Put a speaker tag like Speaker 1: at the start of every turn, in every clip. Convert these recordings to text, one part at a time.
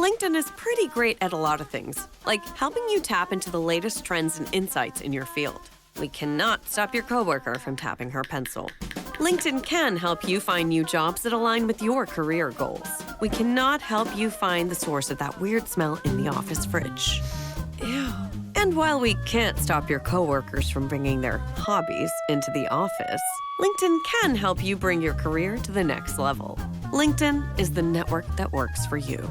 Speaker 1: LinkedIn is pretty great at a lot of things, like helping you tap into the latest trends and insights in your field. We cannot stop your coworker from tapping her pencil. LinkedIn can help you find new jobs that align with your career goals. We cannot help you find the source of that weird smell in the office fridge. Ew. And while we can't stop your coworkers from bringing their hobbies into the office, LinkedIn can help you bring your career to the next level. LinkedIn is the network that works for you.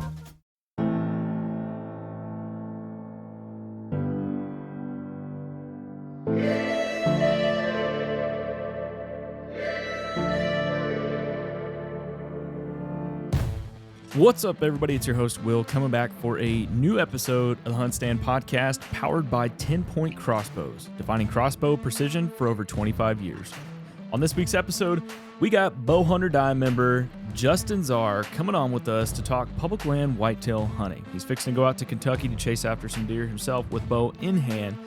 Speaker 2: What's up, everybody? It's your host, Will, coming back for a new episode of the HuntStand podcast powered by 10-Point Crossbows, defining crossbow precision for over 25 years. On this week's episode, we got bow hunter die member Justin Zarr coming on with us to talk public land whitetail hunting. He's fixing to go out to Kentucky to chase after some deer himself with bow in hand,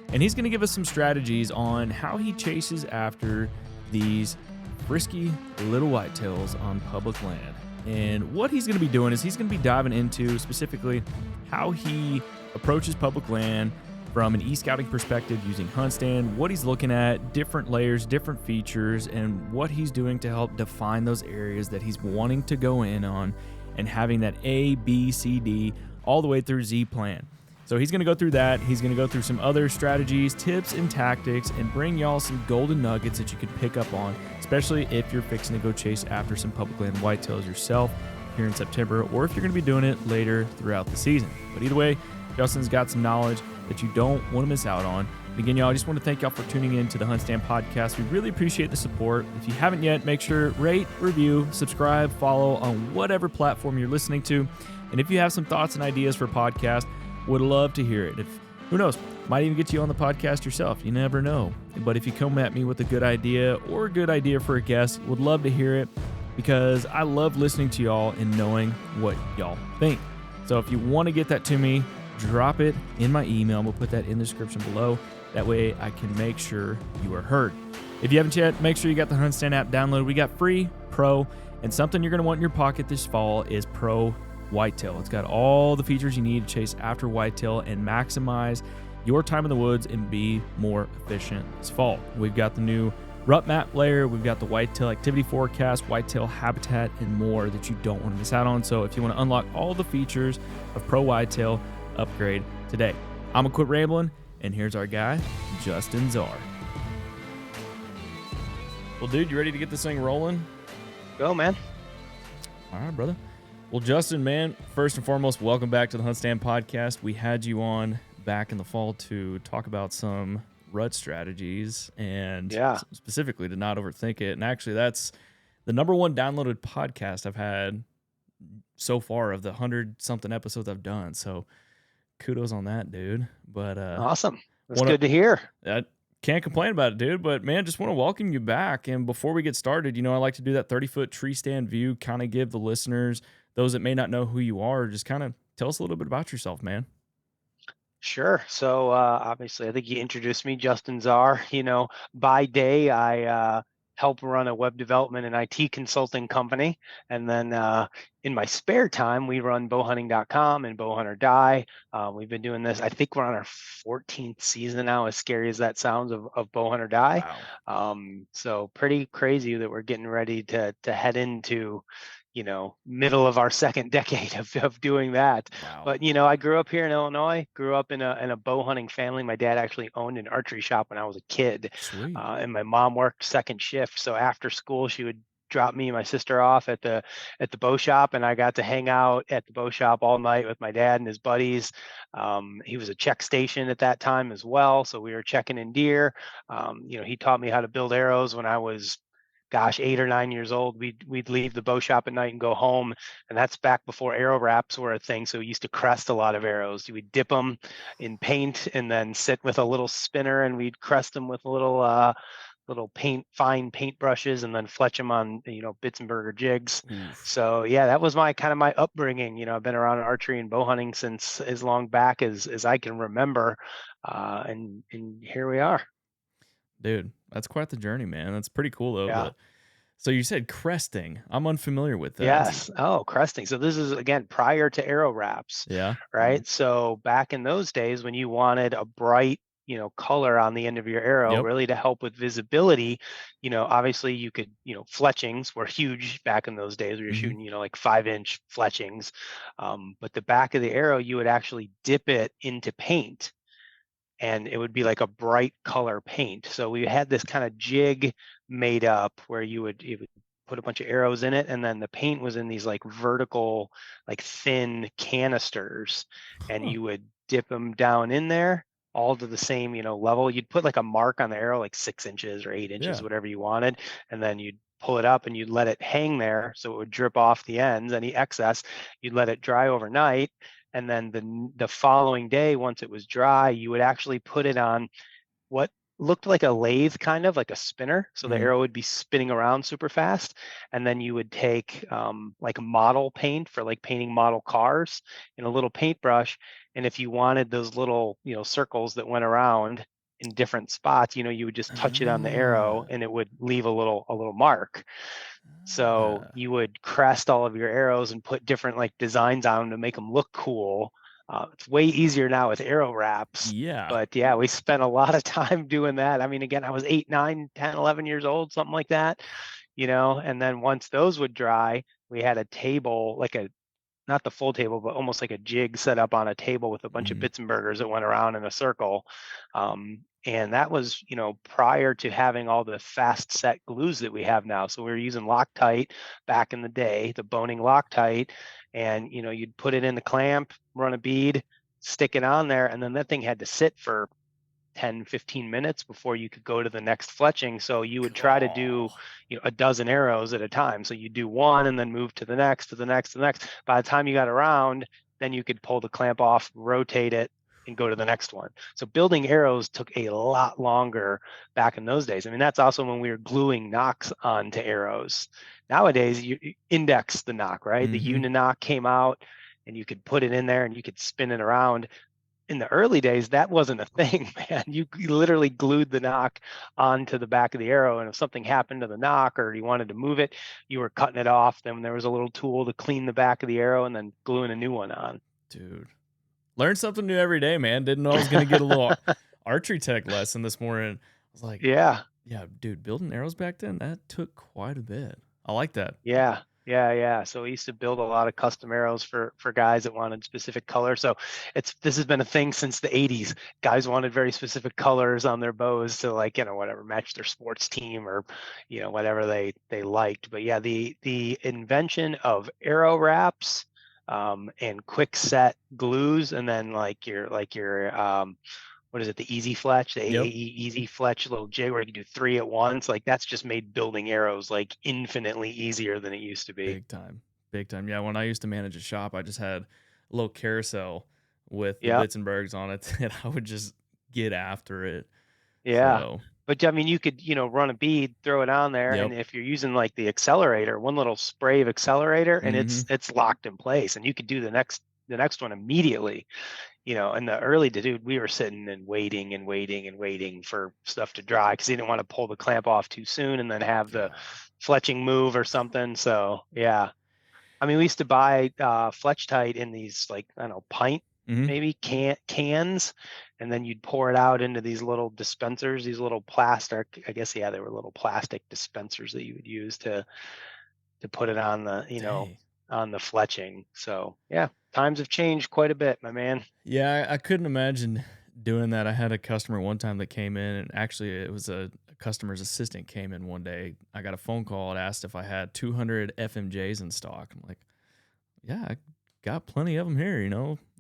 Speaker 2: and he's going to give us some strategies on how he chases after these frisky little whitetails on public land. And what he's going to be doing is he's going to be diving into specifically how he approaches public land from an e-scouting perspective using HuntStand, what he's looking at, different layers, different features, and what he's doing to help define those areas that he's wanting to go in on and having that A, B, C, D, all the way through Z plan. So he's going to go through that. He's going to go through some other strategies, tips, and tactics, and bring y'all some golden nuggets that you can pick up on, especially if you're fixing to go chase after some public land whitetails yourself here in September, or if you're going to be doing it later throughout the season. But either way, Justin's got some knowledge that you don't want to miss out on. And again, y'all, I just want to thank y'all for tuning in to the HuntStand podcast. We really appreciate the support. If you haven't yet, make sure rate, review, subscribe, follow on whatever platform you're listening to. And if you have some thoughts and ideas for a podcast, would love to hear it. Who knows, might even get you on the podcast yourself. You never know. But if you come at me with a good idea or a good idea for a guest, would love to hear it because I love listening to y'all and knowing what y'all think. So if you want to get that to me, drop it in my email. We'll put that in the description below. That way I can make sure you are heard. If you haven't yet, make sure you got the HuntStand app downloaded. We got free, pro, and something you're going to want in your pocket this fall is Pro Whitetail. It's got all the features you need to chase after whitetail and maximize your time in the woods and be more efficient this fall. We've got the new rut map layer, we've got the whitetail activity forecast, whitetail habitat, and more that you don't want to miss out on. So if you want to unlock all the features of Pro Whitetail, upgrade today. I'm gonna quit rambling, and here's our guy, Justin Zarr. Well, dude, you ready to get this thing rolling?
Speaker 3: Go, man.
Speaker 2: All right, brother. Well, Justin, man, first and foremost, welcome back to the HuntStand podcast. We had you on back in the fall to talk about some rut strategies and specifically to not overthink it. And actually, that's the number one downloaded podcast I've had so far of the 100-something episodes I've done. So kudos on that, dude. But
Speaker 3: awesome. That's good to hear.
Speaker 2: I can't complain about it, dude. But, man, just want to welcome you back. And before we get started, I like to do that 30-foot tree stand view, kind of give the listeners, those that may not know who you are, just kind of tell us a little bit about yourself, man.
Speaker 3: Sure. So obviously, I think you introduced me, Justin Zarr. By day, I help run a web development and IT consulting company. And then in my spare time, we run bowhunting.com and Bowhunter Die. We've been doing this. I think we're on our 14th season now, as scary as that sounds, of Bowhunter Die.
Speaker 2: Wow.
Speaker 3: So pretty crazy that we're getting ready to head into middle of our second decade of doing that.
Speaker 2: Wow.
Speaker 3: But, I grew up here in Illinois, grew up in a bow hunting family. My dad actually owned an archery shop when I was a kid.
Speaker 2: Sweet.
Speaker 3: And my mom worked second shift. So after school, she would drop me and my sister off at the bow shop, and I got to hang out at the bow shop all night with my dad and his buddies. He was a check station at that time as well. So we were checking in deer. He taught me how to build arrows when I was 8 or 9 years old. We'd leave the bow shop at night and go home, and that's back before arrow wraps were a thing. So we used to crest a lot of arrows. We'd dip them in paint and then sit with a little spinner, and we'd crest them with little fine paint brushes, and then fletch them on Bitzenberger jigs. So that was my upbringing. I've been around archery and bow hunting since as long back as I can remember, and here we are.
Speaker 2: Dude, that's quite the journey, man. That's pretty cool, though.
Speaker 3: Yeah.
Speaker 2: So you said cresting. I'm unfamiliar with that.
Speaker 3: Yes. Oh, cresting. So this is again prior to arrow wraps,
Speaker 2: Yeah.
Speaker 3: right? So back in those days when you wanted a bright, color on the end of your arrow,
Speaker 2: Yep.
Speaker 3: really to help with visibility, obviously you could, fletchings were huge back in those days. We were
Speaker 2: Hmm.
Speaker 3: shooting, like 5-inch fletchings. But the back of the arrow, you would actually dip it into paint and it would be like a bright color paint. So we had this kind of jig made up where you would put a bunch of arrows in it, and then the paint was in these like vertical, like thin canisters, and
Speaker 2: Huh.
Speaker 3: you would dip them down in there all to the same, level. You'd put like a mark on the arrow, like 6 inches or 8 inches,
Speaker 2: Yeah.
Speaker 3: whatever you wanted, and then you'd pull it up and you'd let it hang there so it would drip off the ends, any excess. You'd let it dry overnight, and then the following day, once it was dry, you would actually put it on what looked like a lathe, kind of like a spinner. So the
Speaker 2: Hmm.
Speaker 3: arrow would be spinning around super fast. And then you would take like model paint for like painting model cars in a little paintbrush. And if you wanted those little, circles that went around in different spots, you would just touch it on the arrow
Speaker 2: Ah.
Speaker 3: and it would leave a little mark. So
Speaker 2: Ah.
Speaker 3: you would crest all of your arrows and put different like designs on them to make them look cool. It's way easier now with arrow wraps,
Speaker 2: Yeah.
Speaker 3: but yeah, we spent a lot of time doing that. I mean, again, I was 8, 9, 10, 11 years old, something like that, and then once those would dry, we had a table, like not the full table, but almost like a jig set up on a table with a bunch of
Speaker 2: Mhm.
Speaker 3: bits and burgers that went around in a circle. And that was, prior to having all the fast set glues that we have now. So we were using Loctite back in the day, the boning Loctite, and you'd put it in the clamp, run a bead, stick it on there, and then that thing had to sit for 10, 15 minutes before you could go to the next fletching. So you would try to do,
Speaker 2: Oh,
Speaker 3: a dozen arrows at a time. So you do one and then move to the next, to the next, to the next. By the time you got around, then you could pull the clamp off, rotate it, and go to the next one. So building arrows took a lot longer back in those days. I mean, that's also when we were gluing nocks onto arrows. Nowadays, you index the nock, right? The
Speaker 2: mhm.
Speaker 3: uninock came out and you could put it in there and you could spin it around. In the early days, that wasn't a thing, man. You literally glued the nock onto the back of the arrow, and if something happened to the nock or you wanted to move it, you were cutting it off. Then there was a little tool to clean the back of the arrow and then gluing a new one on.
Speaker 2: Dude. Learn something new every day, man. Didn't know I was gonna get a little archery tech lesson this morning. I was like,
Speaker 3: Yeah,
Speaker 2: yeah, dude, building arrows back then, that took quite a bit. I like that.
Speaker 3: yeah, yeah. So we used to build a lot of custom arrows for guys that wanted specific color. So this has been a thing since the 80s. Guys wanted very specific colors on their bows to, like, whatever, match their sports team or whatever they liked. But yeah, the invention of arrow wraps and quick set glues, and then like your what is it, the easy fletch, the
Speaker 2: Yep.
Speaker 3: AAE easy fletch little jig where you can do 3 at once. Like, that's just made building arrows like infinitely easier than it used to be.
Speaker 2: Big time. Big time. Yeah, when I used to manage a shop, I just had a little carousel with the
Speaker 3: Yeah,
Speaker 2: bits and bergs on it and I would just get after it.
Speaker 3: yeah.
Speaker 2: So,
Speaker 3: But I mean, you could, run a bead, throw it on there, and
Speaker 2: yep.
Speaker 3: if you're using like the accelerator, one little spray of accelerator, and it's
Speaker 2: Mhm.
Speaker 3: it's locked in place, and you could do the next one immediately. In the early dude, we were sitting and waiting and waiting and waiting for stuff to dry because they didn't want to pull the clamp off too soon and then have the
Speaker 2: God.
Speaker 3: fletching move or something. So yeah, I mean, we used to buy Fletch Tite in these, like, I don't know, pint
Speaker 2: Mhm.
Speaker 3: maybe cans, and then you'd pour it out into these little dispensers, these little plastic. I guess, yeah, they were little plastic dispensers that you would use to put it on the
Speaker 2: Dang.
Speaker 3: on the fletching. So yeah, times have changed quite a bit, my man.
Speaker 2: Yeah, I couldn't imagine doing that. I had a customer one time that came in, and actually, it was a customer's assistant came in one day. I got a phone call and asked if I had 200 FMJs in stock. I'm like, yeah, I got plenty of them here.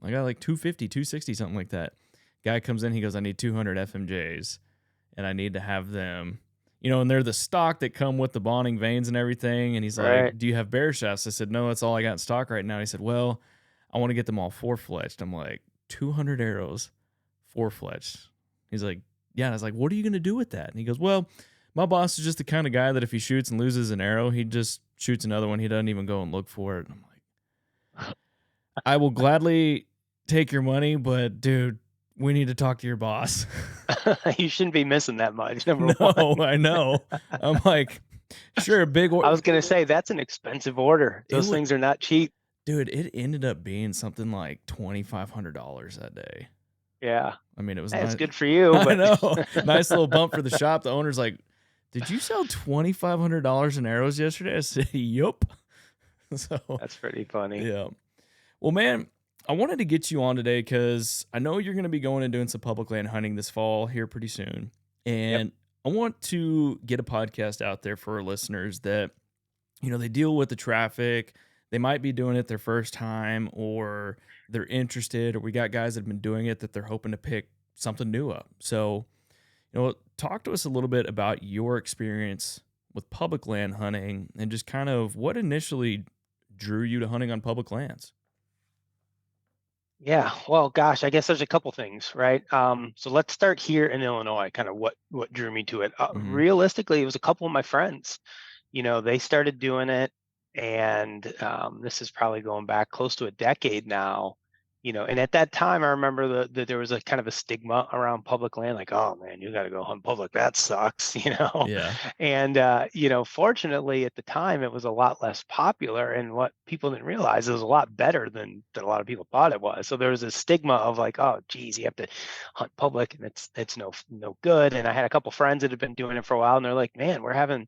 Speaker 2: I got like 250, 260, something like that. Guy comes in, he goes, I need 200 FMJs, and I need to have them. And they're the stock that come with the bonding veins and everything. And he's
Speaker 3: Right.
Speaker 2: like, do you have bear shafts? I said, no, that's all I got in stock right now. And he said, well, I want to get them all four fletched. I'm like, 200 arrows, four fletched. He's like, yeah. And I was like, what are you going to do with that? And he goes, well, my boss is just the kind of guy that if he shoots and loses an arrow, he just shoots another one. He doesn't even go and look for it. And I'm like, I will gladly take your money, but dude, we need to talk to your boss.
Speaker 3: You shouldn't be missing that much, number
Speaker 2: No,
Speaker 3: one.
Speaker 2: I know. I'm like, Sure, a big
Speaker 3: I was gonna say that's an expensive order. Those things are not cheap.
Speaker 2: Dude, it ended up being something like $2,500 that day.
Speaker 3: Yeah.
Speaker 2: I mean, it was
Speaker 3: Hey,
Speaker 2: nice.
Speaker 3: it's good for you,
Speaker 2: I
Speaker 3: but
Speaker 2: know. Nice little bump for the shop. The owner's like, "Did you sell $2,500 in arrows yesterday?" I said, "Yup." So
Speaker 3: that's pretty funny.
Speaker 2: yeah. Well, man, I wanted to get you on today because I know you're going to be going and doing some public land hunting this fall here pretty soon. And I want to get a podcast out there for our listeners that, they deal with the traffic. They might be doing it their first time, or they're interested, or we got guys that have been doing it that they're hoping to pick something new up. So, talk to us a little bit about your experience with public land hunting and just kind of what initially drew you to hunting on public lands.
Speaker 3: Yeah, well, gosh, I guess there's a couple things, right? So let's start here in Illinois, kind of what drew me to it.
Speaker 2: Mm-hmm.
Speaker 3: Realistically, it was a couple of my friends. They started doing it, and this is probably going back close to a decade now. And at that time, I remember that there was a kind of a stigma around public land, like, oh man, you got to go hunt public. That sucks,
Speaker 2: Yeah.
Speaker 3: And fortunately, at the time, it was a lot less popular, and what people didn't realize, it was a lot better than a lot of people thought it was. So there was a stigma of like, oh, geez, you have to hunt public, and it's no good. And I had a couple friends that had been doing it for a while, and they're like, man, we're having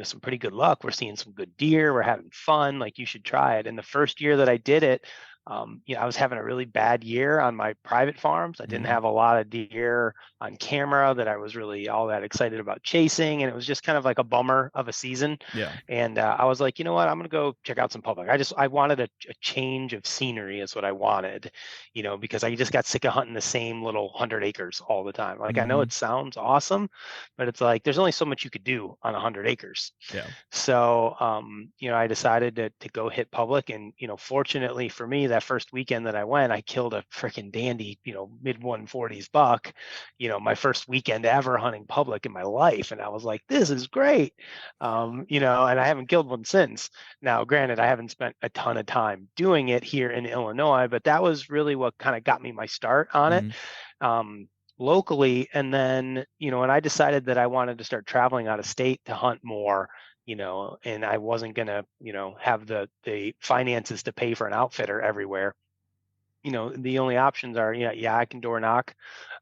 Speaker 3: some pretty good luck. We're seeing some good deer. We're having fun. Like, you should try it. And the first year that I did it, I was having a really bad year on my private farms. I didn't have a lot of deer on camera that I was really all that excited about chasing. And it was just kind of like a bummer of a season.
Speaker 2: Yeah.
Speaker 3: And I was like, you know what? I'm going to go check out some public. I wanted a change of scenery is what I wanted, because I just got sick of hunting the same little 100 acres all the time. Like, I know it sounds awesome, but it's like, there's only so much you could do on 100 acres.
Speaker 2: Yeah.
Speaker 3: So, I decided to go hit public, and, fortunately for me, that first weekend that I went, I killed a freaking dandy, mid 140s buck, my first weekend ever hunting public in my life. And I was like, this is great. And I haven't killed one since. Now, granted, I haven't spent a ton of time doing it here in Illinois, but that was really what kind of got me my start on it. Locally. And then, and I decided that I wanted to start traveling out of state to hunt more, and I wasn't going to, have the finances to pay for an outfitter everywhere. The only options are, I can door knock,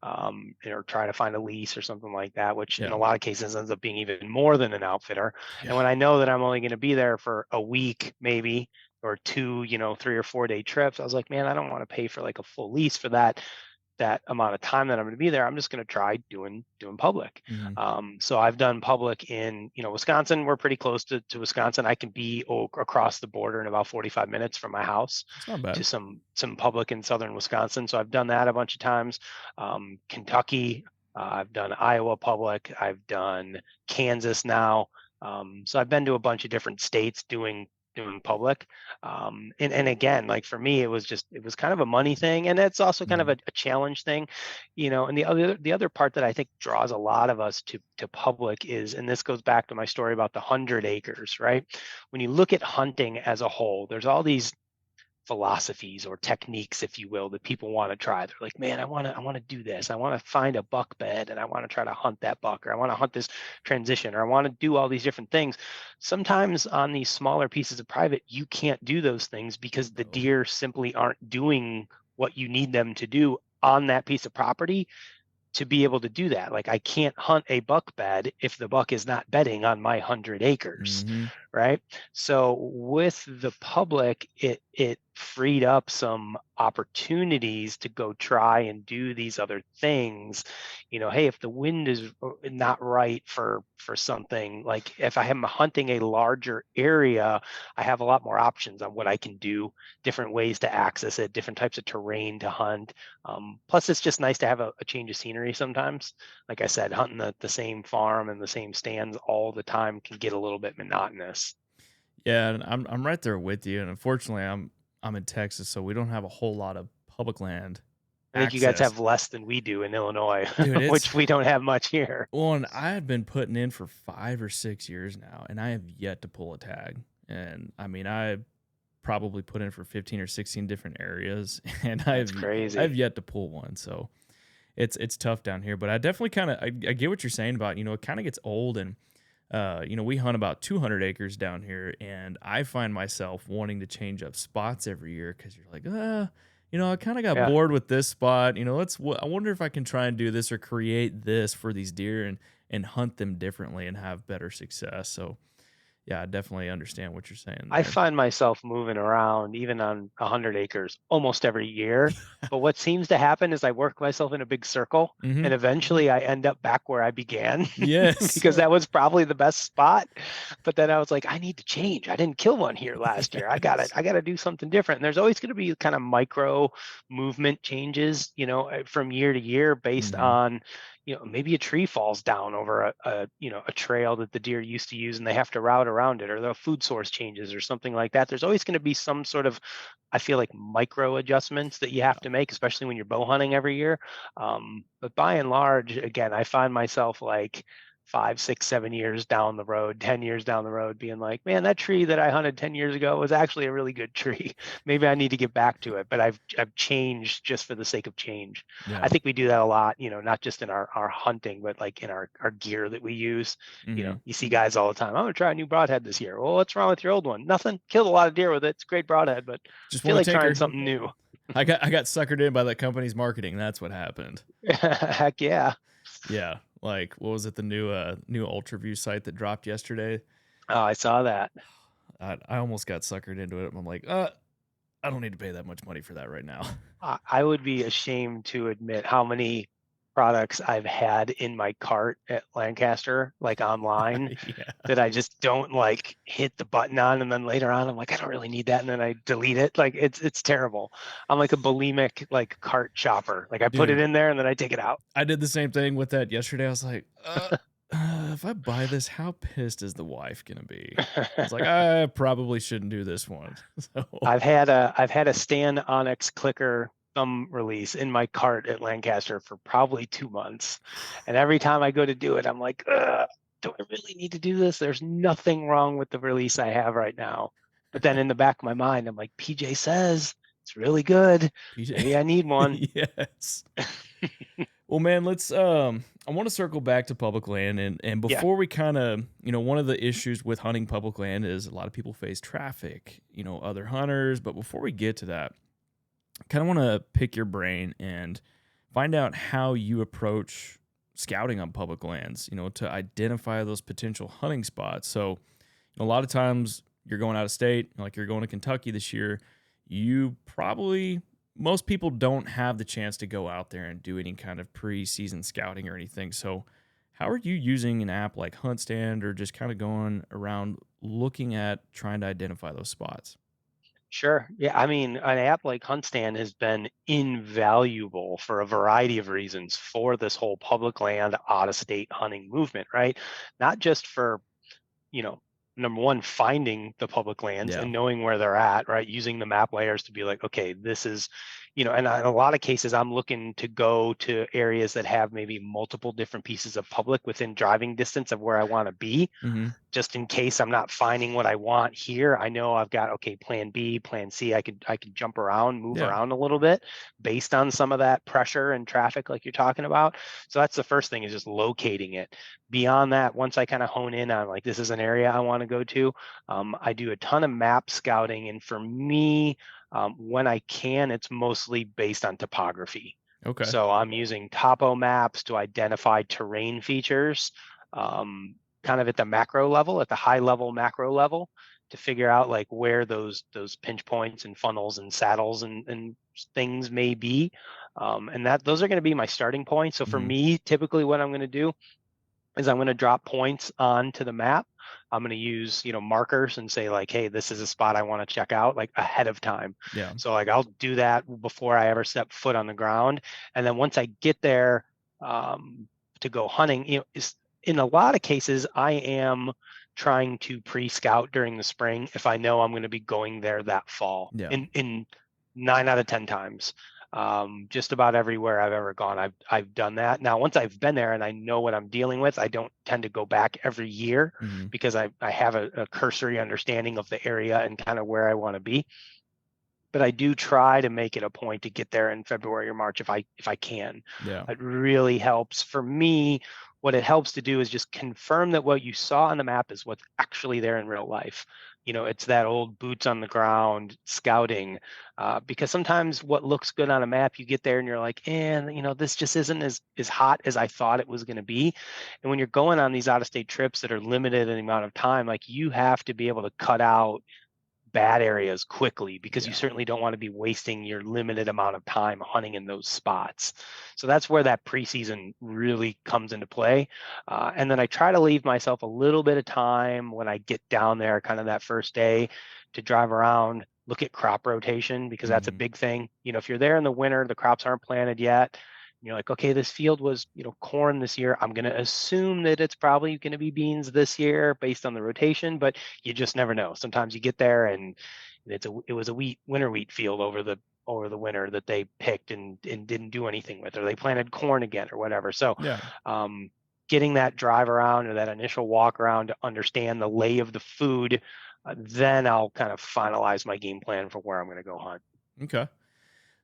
Speaker 3: or try to find a lease or something like that, which in a lot of cases ends up being even more than an outfitter. Yeah. And when I know that I'm only going to be there for a week, maybe, or two, 3 or 4 day trips, I was like, man, I don't want to pay for like a full lease for that amount of time that I'm going to be there. I'm just going to try doing public. So I've done public in, Wisconsin. We're pretty close to Wisconsin. I can be across the border in about 45 minutes from my house to some public in southern Wisconsin. So I've done that a bunch of times. Kentucky, I've done Iowa public. I've done Kansas now. So I've been to a bunch of different states doing public. And again, like for me, it was kind of a money thing. And it's also kind of a challenge thing, and the other part that I think draws a lot of us to public is, and this goes back to my story about the 100 acres, right? When you look at hunting as a whole, there's all these philosophies or techniques, if you will, that people want to try. They're like, man, I want to do this. I want to find a buck bed, and I want to try to hunt that buck, or I want to hunt this transition, or I want to do all these different things. Sometimes on these smaller pieces of private, you can't do those things because the deer simply aren't doing what you need them to do on that piece of property to be able to do that. Like, I can't hunt a buck bed if the buck is not bedding on my 100 acres, right? So with the public, it freed up some opportunities to go try and do these other things. Hey, if the wind is not right for something, like if I am hunting a larger area, I have a lot more options on what I can do, different ways to access it, different types of terrain to hunt. Plus, it's just nice to have a change of scenery sometimes. Like I said, hunting the same farm and the same stands all the time can get a little bit monotonous.
Speaker 2: Yeah, and I'm right there with you. And unfortunately, I'm in Texas, so we don't have a whole lot of public land.
Speaker 3: I think you guys have less than we do in Illinois,
Speaker 2: dude,
Speaker 3: which we don't have much here.
Speaker 2: Well, and I have been putting in for 5 or 6 years now, and I have yet to pull a tag. And I mean, I probably put in for 15 or 16 different areas, and I've yet to pull one. So it's tough down here. But I definitely I get what you're saying about, it kind of gets old, and We hunt about 200 acres down here, and I find myself wanting to change up spots every year because you're like, I kind of got
Speaker 3: Yeah.
Speaker 2: bored with this spot. I wonder if I can try and do this or create this for these deer and hunt them differently and have better success. So yeah, I definitely understand what you're saying
Speaker 3: I
Speaker 2: there.
Speaker 3: find myself moving around even on 100 acres almost every year. But what seems to happen is I work myself in a big circle
Speaker 2: Hmm.
Speaker 3: and eventually I end up back where I began
Speaker 2: Yes.
Speaker 3: because that was probably the best spot. But then I was like, I need to change. I didn't kill one here last year.
Speaker 2: Yes.
Speaker 3: I gotta do something different. And there's always going to be kind of micro movement changes, from year to year based
Speaker 2: Hmm.
Speaker 3: on maybe a tree falls down over a trail that the deer used to use and they have to route around it, or the food source changes or something like that. There's always going to be some sort of, I feel like, micro adjustments that you have to make, especially when you're bow hunting every year. But by and large, again, I find myself like 5, 6, 7 years down the road, 10 years down the road, being like, man, that tree that I hunted 10 years ago was actually a really good tree. Maybe I need to get back to it. But I've changed just for the sake of change. I
Speaker 2: Yeah.
Speaker 3: think we do that a lot, not just in our hunting, but like in our gear that we use.
Speaker 2: Hmm.
Speaker 3: You see guys all the time. I'm gonna try a new broadhead this year. Well, what's wrong with your old one? Nothing. Killed a lot of deer with it. It's a great broadhead, but I
Speaker 2: Just
Speaker 3: feel
Speaker 2: want to
Speaker 3: like trying
Speaker 2: tinker.
Speaker 3: something new.
Speaker 2: I got suckered in by that company's marketing. That's what happened.
Speaker 3: Heck yeah.
Speaker 2: Yeah. Like, what was it? The new UltraView site that dropped yesterday.
Speaker 3: Oh, I saw that.
Speaker 2: I almost got suckered into it. I'm like, I don't need to pay that much money for that right now.
Speaker 3: I would be ashamed to admit how many products I've had in my cart at Lancaster, like online,
Speaker 2: Yeah.
Speaker 3: that I just don't like hit the button on, and then later on I'm like, I don't really need that, and then I delete it. Like it's terrible. I'm like a bulimic like cart shopper. Like I put it
Speaker 2: Dude,
Speaker 3: in there and then I take it out.
Speaker 2: I did the same thing with that yesterday. I was like, if I buy this, how pissed is the wife gonna be? I was like, I probably shouldn't do this one. So
Speaker 3: I've had a Stan Onyx clicker thumb release in my cart at Lancaster for probably 2 months, and every time I go to do it, I'm like, ugh, do I really need to do this? There's nothing wrong with the release I have right now. But then in the back of my mind, I'm like, PJ says it's really good.
Speaker 2: PJ,
Speaker 3: Maybe I need one.
Speaker 2: yes. Well, man, let's I want to circle back to public land and
Speaker 3: Yeah,
Speaker 2: before we kind of, one of the issues with hunting public land is a lot of people face traffic, other hunters, but before we get to that, I kind of want to pick your brain and find out how you approach scouting on public lands, to identify those potential hunting spots. So, a lot of times you're going out of state, like you're going to Kentucky this year, you probably most people don't have the chance to go out there and do any kind of preseason scouting or anything. So, how are you using an app like HuntStand or just kind of going around looking at trying to identify those spots?
Speaker 3: sure. Yeah, I mean, an app like HuntStand has been invaluable for a variety of reasons for this whole public land out of state hunting movement, right? Not just for you know, number one, finding the public lands
Speaker 2: Yeah.
Speaker 3: and knowing where they're at, right? Using the map layers to be like, okay, this is, and in a lot of cases, I'm looking to go to areas that have maybe multiple different pieces of public within driving distance of where I want to be,
Speaker 2: Hmm.
Speaker 3: just in case I'm not finding what I want here. I know I've got, okay, plan B, plan C. I could jump around, move
Speaker 2: Yeah.
Speaker 3: around a little bit based on some of that pressure and traffic like you're talking about. So that's the first thing, is just locating it. Beyond that, once I kind of hone in on like, this is an area I want to go to, I do a ton of map scouting. And for me, when I can, it's mostly based on topography.
Speaker 2: Okay.
Speaker 3: So I'm using topo maps to identify terrain features, kind of at the macro level, at the high level macro level, to figure out like where those pinch points and funnels and saddles and things may be. And that those are going to be my starting points. So for
Speaker 2: Hmm.
Speaker 3: me, typically what I'm going to do is I'm going to drop points onto the map. I'm going to use, markers and say like, hey, this is a spot I want to check out like ahead of time.
Speaker 2: Yeah.
Speaker 3: So like I'll do that before I ever step foot on the ground. And then once I get there to go hunting, in a lot of cases, I am trying to pre-scout during the spring if I know I'm going to be going there that fall.
Speaker 2: Yeah.
Speaker 3: In 9 out of 10 times, just about everywhere I've ever gone, I've done that. Now, once I've been there and I know what I'm dealing with, I don't tend to go back every year
Speaker 2: Hmm.
Speaker 3: because I have a cursory understanding of the area and kind of where I want to be. But I do try to make it a point to get there in February or March if I can.
Speaker 2: Yeah.
Speaker 3: It really helps for me what it helps to do is just confirm that what you saw on the map is what's actually there in real life. It's that old boots on the ground scouting, because sometimes what looks good on a map, you get there and you're like, this just isn't as hot as I thought it was going to be. And when you're going on these out of state trips that are limited in the amount of time, like you have to be able to cut out bad areas quickly, because you
Speaker 2: Yeah.
Speaker 3: certainly don't want to be wasting your limited amount of time hunting in those spots. So that's where that preseason really comes into play. And then I try to leave myself a little bit of time when I get down there, kind of that first day, to drive around, look at crop rotation, because that's a
Speaker 2: Mm-hmm.
Speaker 3: big thing. If you're there in the winter, the crops aren't planted yet. You're like, okay, this field was, corn this year. I'm going to assume that it's probably going to be beans this year based on the rotation, but you just never know. Sometimes you get there and it was a winter wheat field over the winter that they picked and didn't do anything with, or they planted corn again or whatever. So
Speaker 2: Yeah.
Speaker 3: um, getting that drive around or that initial walk around to understand the lay of the food, then I'll kind of finalize my game plan for where I'm going to go hunt.
Speaker 2: Okay.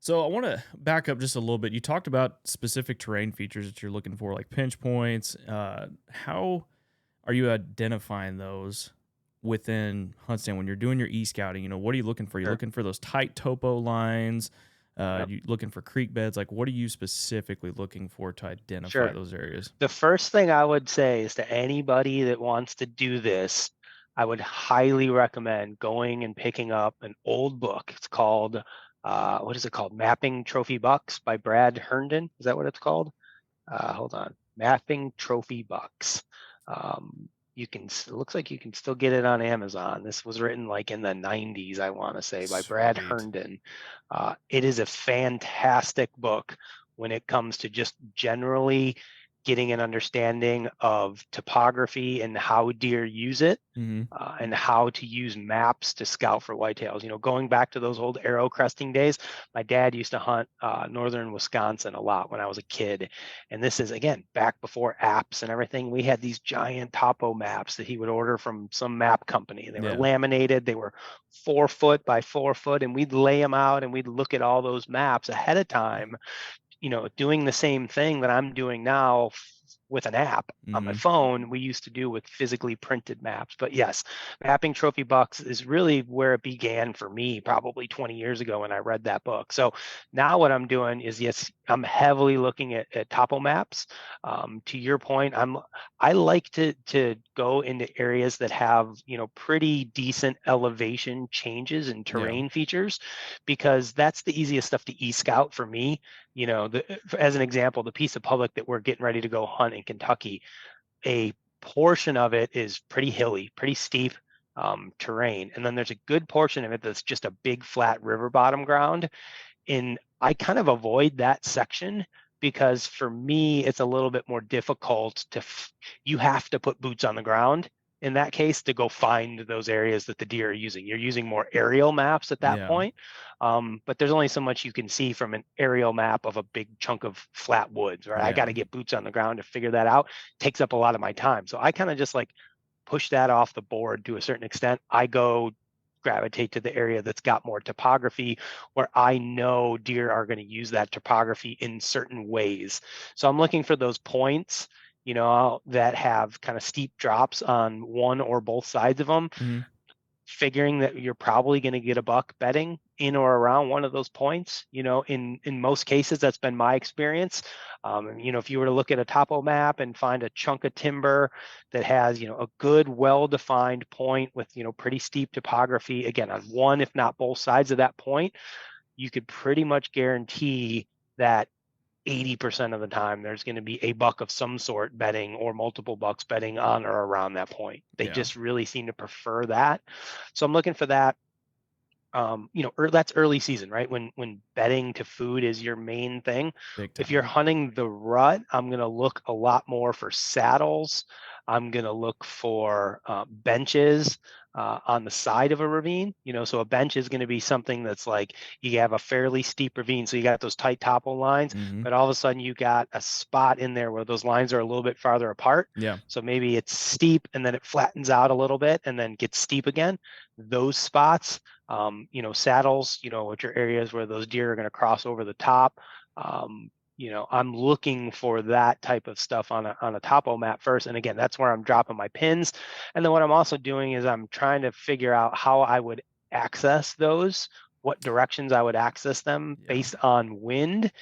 Speaker 2: So I want to back up just a little bit. You talked about specific terrain features that you're looking for, like pinch points. How are you identifying those within HuntStand when you're doing your e-scouting? What are you looking for? You're
Speaker 3: Sure.
Speaker 2: looking for those tight topo lines.
Speaker 3: Yep.
Speaker 2: You looking for creek beds? Like, what are you specifically looking for to identify
Speaker 3: Sure.
Speaker 2: those areas?
Speaker 3: The first thing I would say is to anybody that wants to do this, I would highly recommend going and picking up an old book. It's called, what is it called? Mapping Trophy Bucks by Brad Herndon. Is that what it's called? Hold on. Mapping Trophy Bucks. It looks like you can still get it on Amazon. This was written like in the 90s, I want to say, by Brad
Speaker 2: Sweet.
Speaker 3: Herndon. It is a fantastic book when it comes to just generally getting an understanding of topography and how deer use it,
Speaker 2: Mm-hmm.
Speaker 3: and how to use maps to scout for whitetails. Going back to those old arrow cresting days, my dad used to hunt northern Wisconsin a lot when I was a kid. And this is, again, back before apps and everything. We had these giant topo maps that he would order from some map company. They were
Speaker 2: Yeah.
Speaker 3: laminated, they were 4 foot by 4 foot, and we'd lay them out and we'd look at all those maps ahead of time, doing the same thing that I'm doing now with an app on my
Speaker 2: Mm-hmm.
Speaker 3: phone, we used to do with physically printed maps. But yes, mapping trophy bucks is really where it began for me, probably 20 years ago when I read that book. So now what I'm doing is, yes, I'm heavily looking at topo maps. To your point, I like to go into areas that have pretty decent elevation changes and
Speaker 2: Yeah.
Speaker 3: terrain features, because that's the easiest stuff to e-scout for me. As an example, the piece of public that we're getting ready to go hunt in Kentucky, a portion of it is pretty hilly, pretty steep terrain. And then there's a good portion of it that's just a big flat river bottom ground. And I kind of avoid that section because for me, it's a little bit more difficult you have to put boots on the ground in that case to go find those areas that the deer are using. You're using more aerial maps at that
Speaker 2: Yeah.
Speaker 3: point. But there's only so much you can see from an aerial map of a big chunk of flat woods, right? I got
Speaker 2: Yeah.
Speaker 3: to get boots on the ground to figure that out. It takes up a lot of my time. So I kind of just like push that off the board to a certain extent. I go gravitate to the area that's got more topography, where I know deer are going to use that topography in certain ways. So I'm looking for those points, that have kind of steep drops on one or both sides of them,
Speaker 2: Mm-hmm.
Speaker 3: figuring that you're probably going to get a buck bedding in or around one of those points. In most cases, that's been my experience. If you were to look at a topo map and find a chunk of timber that has, a good, well-defined point with, pretty steep topography, again, on one, if not both sides of that point, you could pretty much guarantee that 80% of the time there's going to be a buck of some sort bedding or multiple bucks bedding on or around that point. They
Speaker 2: Yeah.
Speaker 3: just really seem to prefer that. So I'm looking for that. That's early season, right? When bedding to food is your main thing.
Speaker 2: Big
Speaker 3: If you're
Speaker 2: time.
Speaker 3: hunting the rut, I'm going to look a lot more for saddles. I'm going to look for benches on the side of a ravine. So a bench is going to be something that's like you have a fairly steep ravine, so you got those tight topo lines,
Speaker 2: Mm-hmm.
Speaker 3: but all of a sudden you got a spot in there where those lines are a little bit farther apart.
Speaker 2: Yeah.
Speaker 3: So maybe it's steep and then it flattens out a little bit and then gets steep again. Those spots, saddles, which are areas where those deer are going to cross over the top. I'm looking for that type of stuff on a topo map first. And again, that's where I'm dropping my pins. And then what I'm also doing is I'm trying to figure out how I would access those, what directions I would access them
Speaker 2: Yeah.
Speaker 3: based on wind,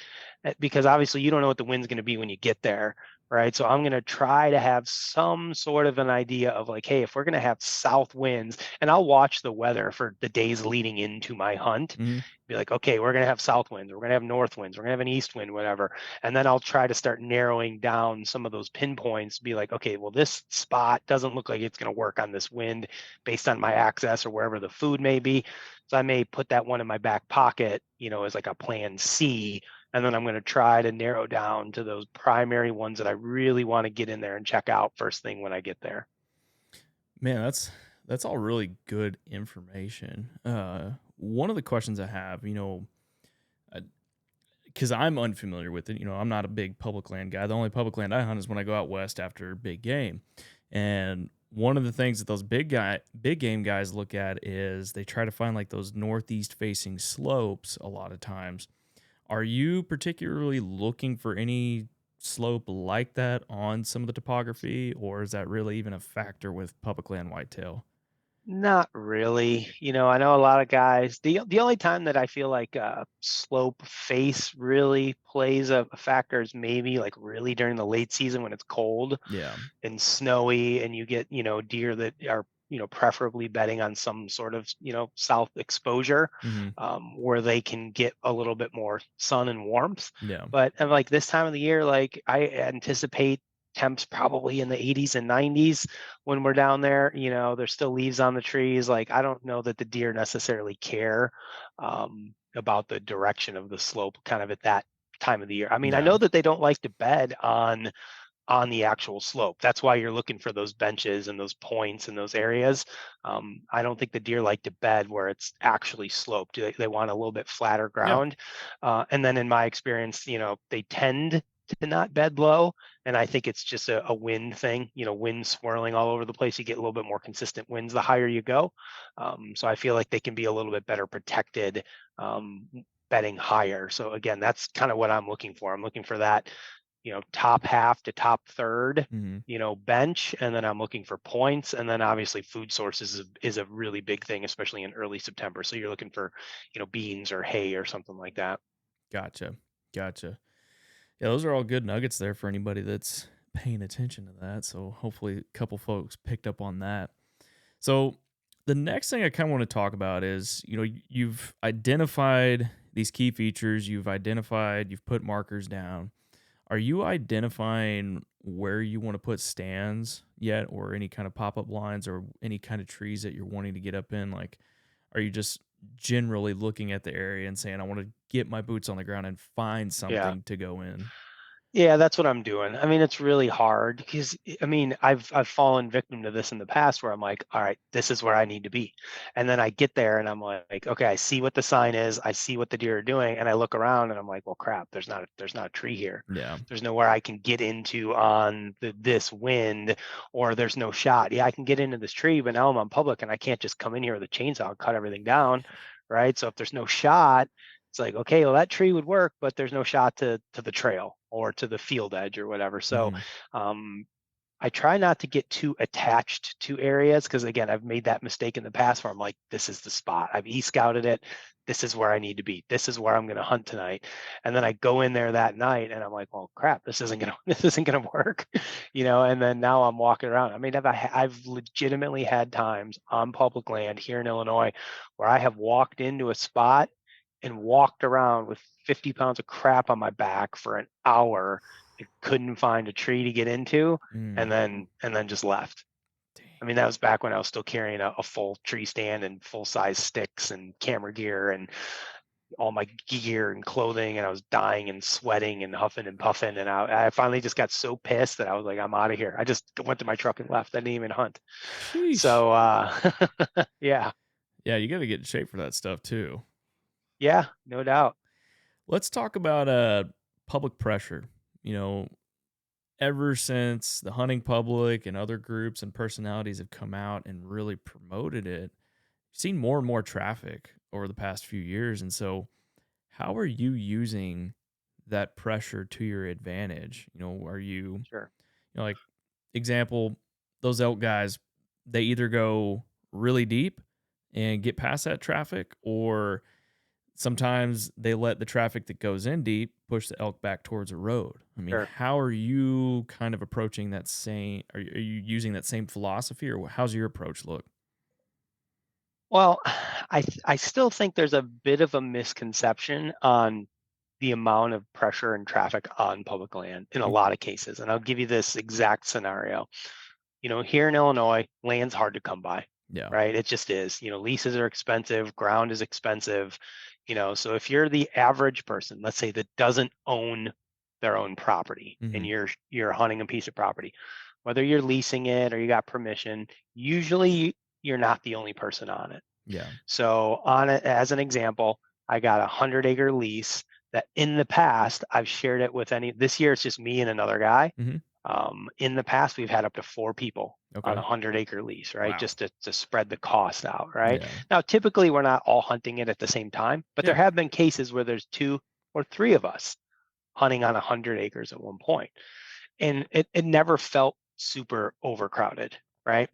Speaker 3: because obviously you don't know what the wind's going to be when you get there, right? So I'm going to try to have some sort of an idea of like, hey, if we're going to have south winds, and I'll watch the weather for the days leading into my hunt,
Speaker 2: Hmm.
Speaker 3: be like, okay, we're going to have south winds, we're going to have north winds, we're going to have an east wind, whatever. And then I'll try to start narrowing down some of those pinpoints, be like, okay, well, this spot doesn't look like it's going to work on this wind based on my access or wherever the food may be. So I may put that one in my back pocket, as like a plan C. And then I'm going to try to narrow down to those primary ones that I really want to get in there and check out first thing when I get there.
Speaker 2: Man, that's all really good information. One of the questions I have, because I'm unfamiliar with it, I'm not a big public land guy. The only public land I hunt is when I go out west after big game. And one of the things that those big game guys look at is they try to find like those northeast facing slopes a lot of times. Are you particularly looking for any slope like that on some of the topography, or is that really even a factor with public land whitetail?
Speaker 3: Not really. I know a lot of guys. The only time that I feel like slope face really plays a factor is maybe like really during the late season when it's cold
Speaker 2: Yeah.
Speaker 3: and snowy, and you get deer that are preferably bedding on some sort of south exposure,
Speaker 2: Hmm.
Speaker 3: where they can get a little bit more sun and warmth.
Speaker 2: Yeah.
Speaker 3: But and like this time of the year, like I anticipate temps probably in the 80s and 90s when we're down there. There's still leaves on the trees. Like I don't know that the deer necessarily care about the direction of the slope kind of at that time of the year. I mean, I
Speaker 2: Yeah.
Speaker 3: know that they don't like to bed on the actual slope. That's why you're looking for those benches and those points in those areas. I don't think the deer like to bed where it's actually sloped. They want a little bit flatter
Speaker 2: Yeah.
Speaker 3: ground. And then in my experience, they tend to not bed low. And I think it's just a wind thing, wind swirling all over the place. You get a little bit more consistent winds the higher you go. So I feel like they can be a little bit better protected bedding higher. So again, that's kind of what I'm looking for. I'm looking for that top half to top third,
Speaker 2: Hmm.
Speaker 3: bench. And then I'm looking for points. And then obviously food sources is a really big thing, especially in early September. So you're looking for, beans or hay or something like that.
Speaker 2: Gotcha. Gotcha. Yeah, those are all good nuggets there for anybody that's paying attention to that. So hopefully a couple folks picked up on that. So the next thing I kind of want to talk about is, you've identified these key features, you've put markers down. Are you identifying where you want to put stands yet, or any kind of pop-up lines, or any kind of trees that you're wanting to get up in? Like, are you just generally looking at the area and saying, I want to get my boots on the ground and find
Speaker 3: Yeah.
Speaker 2: something to go in?
Speaker 3: Yeah, that's what I'm doing. I mean, it's really hard because I mean, I've fallen victim to this in the past where I'm like, all right, this is where I need to be. And then I get there and I'm like, okay, I see what the sign is, I see what the deer are doing, and I look around and I'm like, well, crap, there's not a tree here.
Speaker 2: Yeah.
Speaker 3: There's nowhere I can get into on this wind, or there's no shot. Yeah, I can get into this tree, but now I'm on public and I can't just come in here with a chainsaw and cut everything down, right? So if there's no shot, it's like, okay, well, that tree would work, but there's no shot to the trail or to the field edge or whatever. So
Speaker 2: Hmm.
Speaker 3: um, I try not to get too attached to areas because again, I've made that mistake in the past where I'm like, this is the spot. I've e-scouted it. This is where I need to be. This is where I'm going to hunt tonight. And then I go in there that night and I'm like, well, crap, this isn't gonna work, And then now I'm walking around. I mean, I've legitimately had times on public land here in Illinois where I have walked into a spot and walked around with 50 pounds of crap on my back for an hour and couldn't find a tree to get into, and
Speaker 2: Mm.
Speaker 3: then just left. I mean, that was back when I was still carrying a full tree stand and full size sticks and camera gear and all my gear and clothing, and I was dying and sweating and huffing and puffing, and I finally just got so pissed that I was like, I'm out of here. I just went to my truck and left. I didn't even hunt.
Speaker 2: Sheesh.
Speaker 3: So yeah.
Speaker 2: Yeah, you got to get in shape for that stuff too.
Speaker 3: Yeah, no doubt.
Speaker 2: Let's talk about public pressure. You know, ever since the hunting public and other groups and personalities have come out and really promoted it, you've seen more and more traffic over the past few years. And so, how are you using that pressure to your advantage? Are you,
Speaker 3: Sure.
Speaker 2: like, example, those elk guys, they either go really deep and get past that traffic, or sometimes they let the traffic that goes in deep push the elk back towards a road. I mean,
Speaker 3: Sure.
Speaker 2: how are you kind of approaching that same, are you using that same philosophy, or how's your approach look?
Speaker 3: Well, I still think there's a bit of a misconception on the amount of pressure and traffic on public land in a
Speaker 2: Mm.
Speaker 3: lot of cases. And I'll give you this exact scenario. Here in Illinois, land's hard to come by,
Speaker 2: Yeah.
Speaker 3: right? It just is. Leases are expensive, ground is expensive. So if you're the average person, let's say that doesn't own their own property, and
Speaker 2: Hmm.
Speaker 3: you're hunting a piece of property, whether you're leasing it or you got permission, usually you're not the only person on it.
Speaker 2: Yeah.
Speaker 3: So on it, as an example, I got a 100-acre lease that in the past I've shared it with this year it's just me and another guy.
Speaker 2: Hmm.
Speaker 3: In the past, we've had up to 4 people on
Speaker 2: Okay.
Speaker 3: a 100-acre lease, right?
Speaker 2: Wow.
Speaker 3: Just to spread the cost out, right?
Speaker 2: Yeah.
Speaker 3: Now, typically, we're not all hunting it at the same time, but there
Speaker 2: Yeah.
Speaker 3: have been cases where there's 2 or 3 of us hunting on 100 acres at one point, and it never felt super overcrowded, right?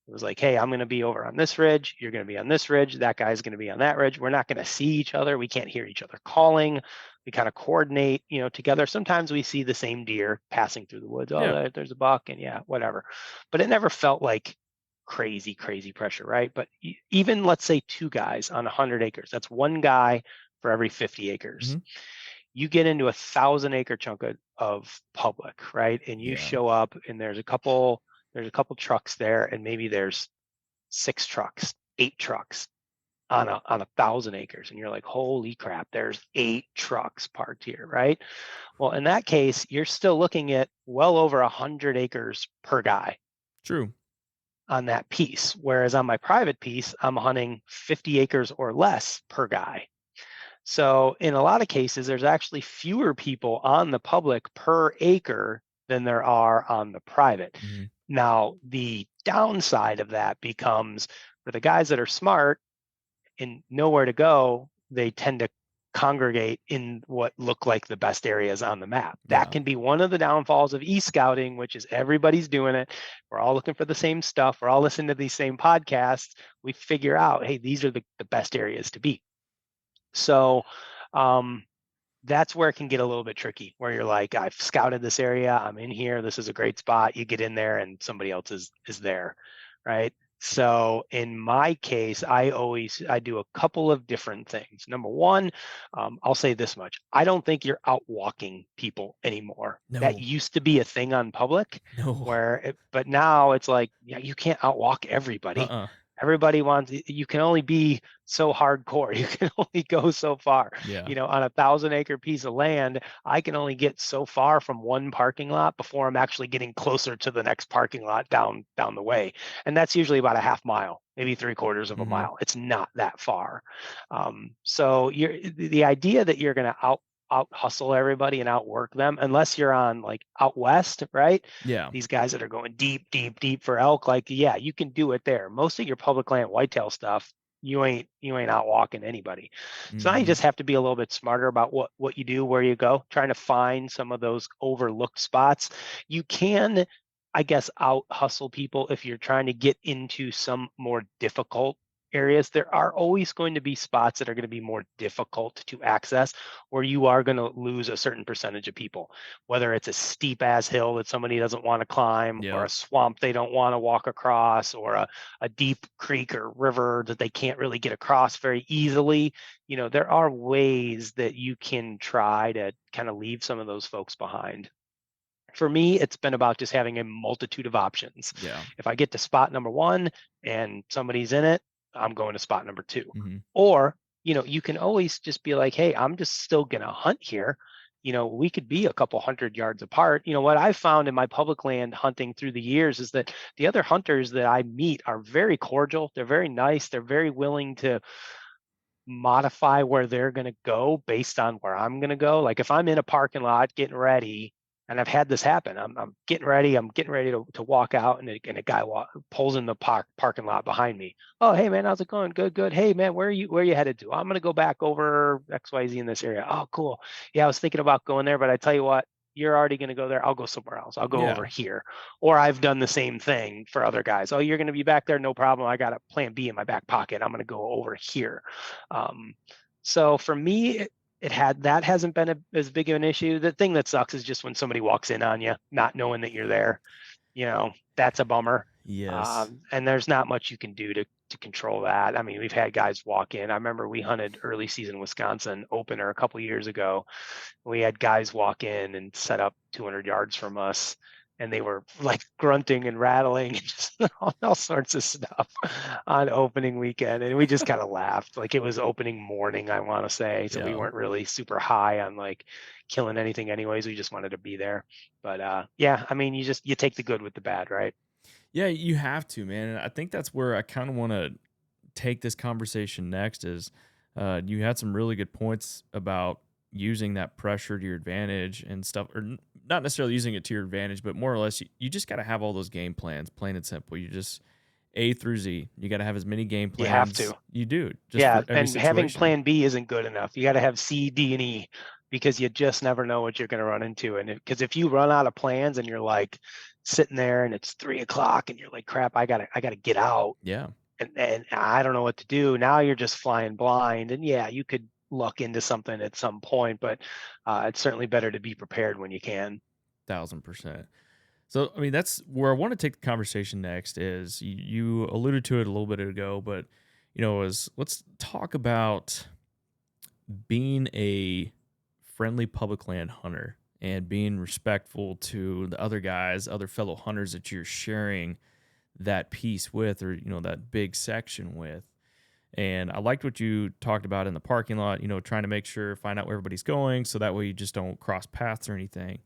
Speaker 3: It was like, hey, I'm going to be over on this ridge. You're going to be on this ridge. That guy's going to be on that ridge. We're not going to see each other. We can't hear each other calling. We kind of coordinate, together. Sometimes we see the same deer passing through the woods. Oh,
Speaker 2: Yeah.
Speaker 3: there's a buck, and yeah, whatever. But it never felt like crazy, crazy pressure, right? But even let's say 2 guys on 100 acres. That's one guy for every 50 acres.
Speaker 2: Hmm.
Speaker 3: You get into a 1,000-acre chunk of public, right? And you
Speaker 2: Yeah.
Speaker 3: show up, and there's a couple trucks there, and maybe there's 6 trucks, 8 trucks on 1,000 acres, and you're like, holy crap, there's 8 trucks parked here, right? Well, in that case, you're still looking at well over 100 acres per guy
Speaker 2: True.
Speaker 3: on that piece. Whereas on my private piece, I'm hunting 50 acres or less per guy. So in a lot of cases, there's actually fewer people on the public per acre than there are on the private.
Speaker 2: Hmm.
Speaker 3: Now, the downside of that becomes for the guys that are smart and know where to go, they tend to congregate in what look like the best areas on the map. That
Speaker 2: Yeah.
Speaker 3: can be one of the downfalls of e-scouting, which is everybody's doing it. We're all looking for the same stuff. We're all listening to these same podcasts. We figure out, hey, these are the best areas to be. So um, that's where it can get a little bit tricky, where you're like, I've scouted this area, I'm in here, this is a great spot. You get in there and somebody else is there, right? So in my case, I do a couple of different things. Number one, I'll say this much: I don't think you're out walking people anymore. That
Speaker 2: No.
Speaker 3: used to be a thing on public,
Speaker 2: No.
Speaker 3: but now it's like, yeah, you can't outwalk everybody.
Speaker 2: Uh-uh.
Speaker 3: Everybody wants. You can only be so hardcore. You can only go so far.
Speaker 2: Yeah.
Speaker 3: On a 1,000-acre piece of land, I can only get so far from one parking lot before I'm actually getting closer to the next parking lot down the way, and that's usually about a half mile, maybe 3/4 of a
Speaker 2: Hmm.
Speaker 3: mile. It's not that far. So the idea that you're going to out hustle everybody and outwork them, unless you're on like out west, right?
Speaker 2: Yeah.
Speaker 3: These guys that are going deep, deep, deep for elk, like, yeah, you can do it there. Most of your public land whitetail stuff, you ain't out walking anybody. So now you
Speaker 2: Hmm.
Speaker 3: just have to be a little bit smarter about what you do, where you go, trying to find some of those overlooked spots. You can, I guess, out hustle people if you're trying to get into some more difficult areas. There are always going to be spots that are going to be more difficult to access, where you are going to lose a certain percentage of people, whether it's a steep ass hill that somebody doesn't want to climb, or
Speaker 2: Yep.
Speaker 3: a swamp they don't want to walk across, or a deep creek or river that they can't really get across very easily. There are ways that you can try to kind of leave some of those folks behind. For me, it's been about just having a multitude of options.
Speaker 2: Yeah.
Speaker 3: If I get to spot number one and somebody's in it, I'm going to spot number two.
Speaker 2: Hmm.
Speaker 3: Or, you can always just be like, hey, I'm just still going to hunt here. We could be a couple 100 yards apart. What I've found in my public land hunting through the years is that the other hunters that I meet are very cordial. They're very nice. They're very willing to modify where they're going to go based on where I'm going to go. Like if I'm in a parking lot getting ready, And I've had this happen. I'm getting ready. I'm getting ready to walk out, and a guy pulls in the parking lot behind me. Oh, hey man, how's it going? Good, good. Hey man, where are you headed to? I'm gonna go back over XYZ in this area. Oh, cool. Yeah, I was thinking about going there, but I tell you what, you're already gonna go there. I'll go somewhere else. I'll go over
Speaker 2: Yeah.
Speaker 3: here. Or I've done the same thing for other guys. Oh, you're gonna be back there? No problem. I got a plan B in my back pocket. I'm gonna go over here. Um, so for me, that hasn't been as big of an issue. The thing that sucks is just when somebody walks in on you, not knowing that you're there. That's a bummer.
Speaker 2: Yes.
Speaker 3: And there's not much you can do to control that. I mean, we've had guys walk in. I remember we hunted early season Wisconsin opener a couple years ago. We had guys walk in and set up 200 yards from us, and they were like grunting and rattling and just all sorts of stuff on opening weekend. And we just kind of laughed. Like it was opening morning, I want to say. So we
Speaker 2: Yeah.
Speaker 3: weren't really super high on like killing anything anyways. We just wanted to be there. But yeah, I mean, you take the good with the bad, right?
Speaker 2: Yeah, you have to, man. And I think that's where I kind of want to take this conversation next is you had some really good points about using that pressure to your advantage and stuff, or not necessarily using it to your advantage, but more or less, you just got to have all those game plans, plain and simple. You just A through Z. You got to have as many game
Speaker 3: You have
Speaker 2: plans
Speaker 3: to.
Speaker 2: you do just
Speaker 3: Yeah,
Speaker 2: for every
Speaker 3: and having
Speaker 2: situation.
Speaker 3: plan B isn't good enough. You got to have C, D, and E because you just never know what you're going to run into. And because if you run out of plans and you're like sitting there and it's 3 o'clock and you're like, crap, I gotta get out
Speaker 2: Yeah,
Speaker 3: and I don't know what to do. Now you're just flying blind. And yeah, you could luck into something at some point, but it's certainly better to be prepared when you can.
Speaker 2: 1000%. So, I mean, that's where I want to take the conversation next is you alluded to it a little bit ago, but, is let's talk about being a friendly public land hunter and being respectful to the other guys, other fellow hunters that you're sharing that piece with or, that big section with. And I liked what you talked about in the parking lot, trying to make sure, find out where everybody's going so that way you just don't cross paths or anything.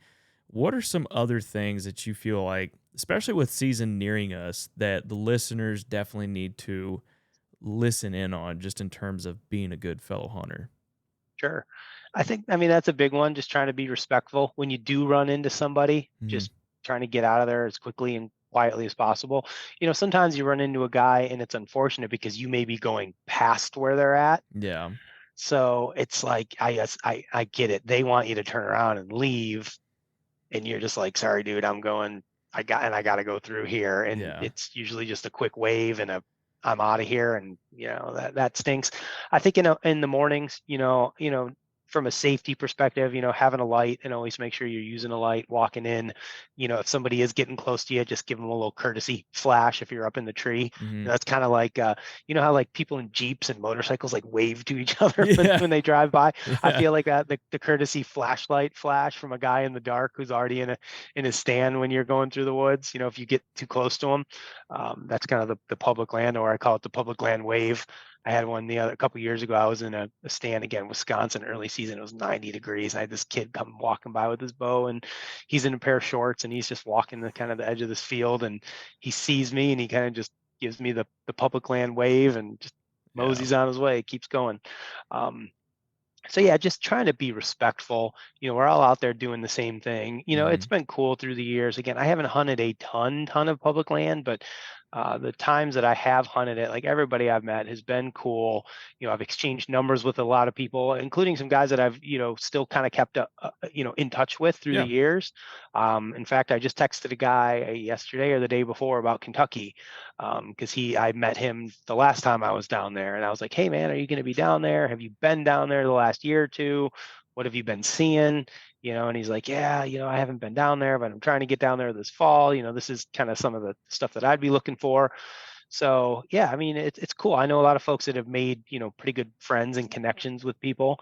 Speaker 2: What are some other things that you feel like, especially with season nearing us, that the listeners definitely need to listen in on just in terms of being a good fellow hunter?
Speaker 3: Sure. I mean, that's a big one, just trying to be respectful when you do run into somebody,
Speaker 2: Mhm.
Speaker 3: just trying to get out of there as quickly and quietly as possible. Sometimes you run into a guy and it's unfortunate because you may be going past where they're at.
Speaker 2: Yeah.
Speaker 3: So it's like, I get it. They want you to turn around and leave, and you're just like, sorry, dude, I got to go through here. And
Speaker 2: Yeah.
Speaker 3: it's usually just a quick wave and I'm out of here. And that stinks. I think in the mornings, from a safety perspective, having a light and always make sure you're using a light walking in. If somebody is getting close to you, just give them a little courtesy flash if you're up in the tree.
Speaker 2: Hmm.
Speaker 3: That's kind of like, how like people in Jeeps and motorcycles like wave to each other
Speaker 2: Yeah.
Speaker 3: when they drive by. I
Speaker 2: Yeah.
Speaker 3: feel like that the courtesy flashlight flash from a guy in the dark who's already in his stand when you're going through the woods. If you get too close to him, that's kind of the public land, or I call it the public land wave. I had one a couple years ago. I was in a stand again, Wisconsin, early season. It was 90 degrees. I had this kid come walking by with his bow, and he's in a pair of shorts, and he's just walking the kind of the edge of this field, and he sees me, and he kind of just gives me the public land wave, and just
Speaker 2: Yeah.
Speaker 3: moseys on his way, keeps going. Um, so yeah, just trying to be respectful. We're all out there doing the same thing. It's
Speaker 2: Hmm.
Speaker 3: been cool through the years. Again, I haven't hunted a ton of public land, but the times that I have hunted it, like everybody I've met has been cool. I've exchanged numbers with a lot of people, including some guys that I've, still kind of kept, in touch with through the
Speaker 2: Yeah.
Speaker 3: years. In fact, I just texted a guy yesterday or the day before about Kentucky, because I met him the last time I was down there, and I was like, hey man, are you going to be down there? Have you been down there the last year or two? What have you been seeing? And he's like, yeah, I haven't been down there, but I'm trying to get down there this fall. This is kind of some of the stuff that I'd be looking for. So yeah, I mean, it's cool. I know a lot of folks that have made, pretty good friends and connections with people.